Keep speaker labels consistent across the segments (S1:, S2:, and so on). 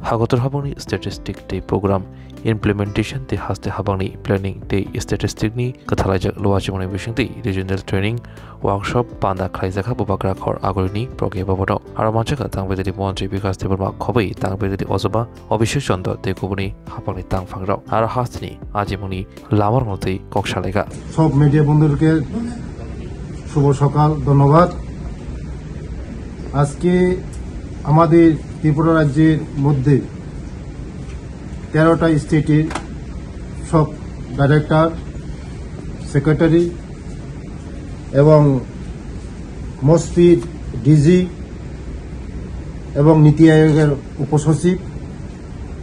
S1: Hagotor habangni statistic tei program implementation tei haste habangni planning tei statistic ni kathalajak loachimoni bisingtei regional training workshop panda khlaijak habo bakra khor agolini proge babono aromachaka tangbediri mantri bikas deborma khobai tangbediri ojoba অভিষেক চন্দ্র tei kubuni habangni tangfangrao ar hastini ajimoni lamar motei koksalega
S2: সব media বন্ধুদেরকে শুভ সকাল ধন্যবাদ। আজকে আমাদের ত্রিপুরা রাজ্যের মধ্যে 13টা স্টেটের সব ডাইরেক্টর, সেক্রেটারি এবং মসফিড, ডিজি এবং নীতি আয়োগের উপসচিব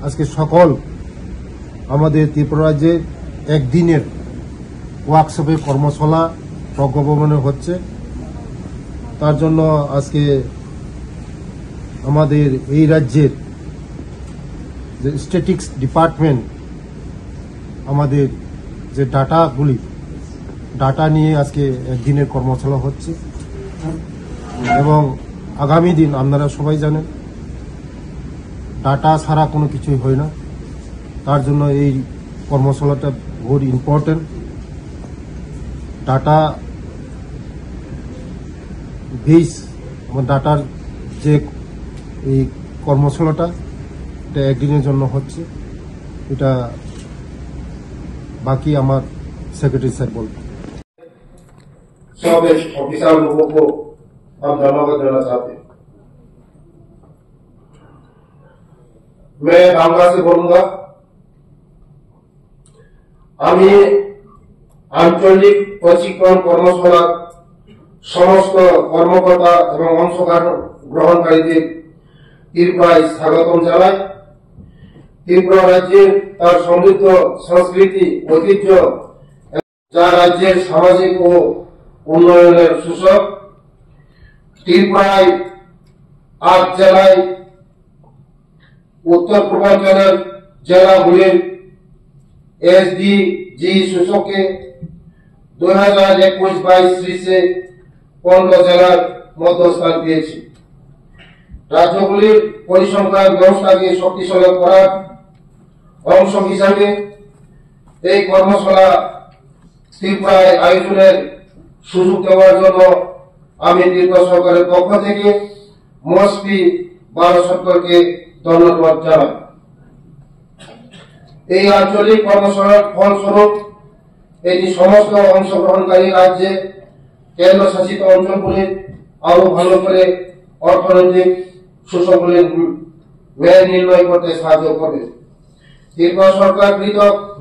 S2: আজকে সকল আমাদের ত্রিপুরা রাজ্যে একদিনের ওয়ার্কশপে কর্মশালা প্রজ্ঞাপনে হচ্ছে। তার জন্য আজকে আমাদের এই রাজ্যের যে স্ট্যাটিস্টিক্স ডিপার্টমেন্ট আমাদের যে ডাটা নিয়ে আজকে একদিনের কর্মশালা হচ্ছে এবং আগামী দিন আপনারা সবাই জানেন ডাটা ছাড়া কোনো কিছুই হয় না। তার জন্য এই কর্মশালাটা ভেরি ইম্পর্টেন্ট। ডাটা বেস ডাটার যে এই কর্মশালাটা এটা একদিনের জন্য হচ্ছে, এটা बाकी আমার सेक्रेटरी सर बोलते।
S3: सब ऑफिसर लोगों को हम धन्यवाद देना चाहते हैं। मैं बांग्ला से बोलूंगा। আমি আঞ্চলিক প্রশিক্ষণ কর্মশালার সমস্ত কর্মকর্তা এবং অংশগ্রহণকারীদের ত্রিপুরায় স্বাগতম জানাই। ত্রিপুরা রাজ্যের তার সমৃদ্ধ সংস্কৃতি ঐতিহ্য যা রাজ্যের সামাজিক ও উন্নয়নের সূচক। ত্রিপুরায় 8 জেলায় উত্তর পূর্বাঞ্চলের জেলাগুলির এসডিজি সূচকে 2021-22 15 জেলার মধ্যস্থান পেয়েছে। রাজ্যগুলির পরিসংখ্যান ব্যবস্থাকে শক্তিশালী করার অংশ হিসাবে এই কর্মশালা ত্রিপুরায় আয়োজনের সুযোগ দেওয়ার জন্য আমি ত্রিপুরা সরকারের পক্ষ থেকে মসপি ভারত সরকারকে ধন্যবাদ জানাই। এই আঞ্চলিক কর্মশালার ফলস্বরূপ এটি সমস্ত অংশগ্রহণকারী রাজ্যে কেন্দ্রশাসিত অঞ্চলগুলির আরো ভালো করে অর্থনৈতিক সুযোগগুলির ব্যয় নির্ণয় করতে সাহায্য করবে। ত্রিপুরা সরকার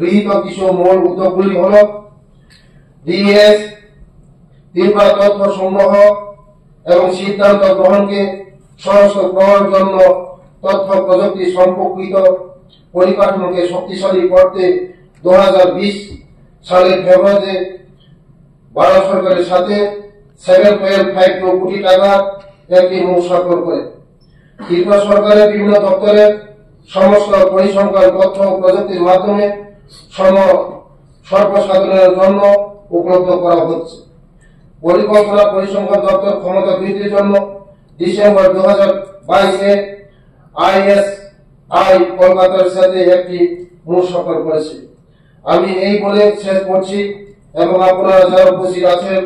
S3: গৃহীত কিছু মূল উদ্যোগগুলি হল ডিএস ত্রিপুরা তথ্য সংগ্রহ এবং সিদ্ধান্ত গ্রহণকে সহজ করার জন্য তথ্য প্রযুক্তি সম্পর্কিত পরিকাঠামোকে শক্তিশালী করতে 2020 সালের ফেব্রুয়ারিতে ভারত সরকারের সাথে 7.52 কোটি টাকা একটি মূল স্বাক্ষর করে ত্রিপুরা সরকারের বিভিন্ন দপ্তরের সমস্ত পরিসংখ্যান তথ্য প্রযুক্তির মাধ্যমে সর্বসাধারণের জন্য উপলব্ধ করা হচ্ছে। পরিকল্পনা পরিসংখ্যান দপ্তর ক্ষমতা বৃদ্ধির জন্য ডিসেম্বর 2022-এ ISI কলকাতার সাথে একটি মূল স্বাক্ষর করেছে। আমি এই বলে শেষ করছি এবং আপনারা যারা উপস্থিত আছেন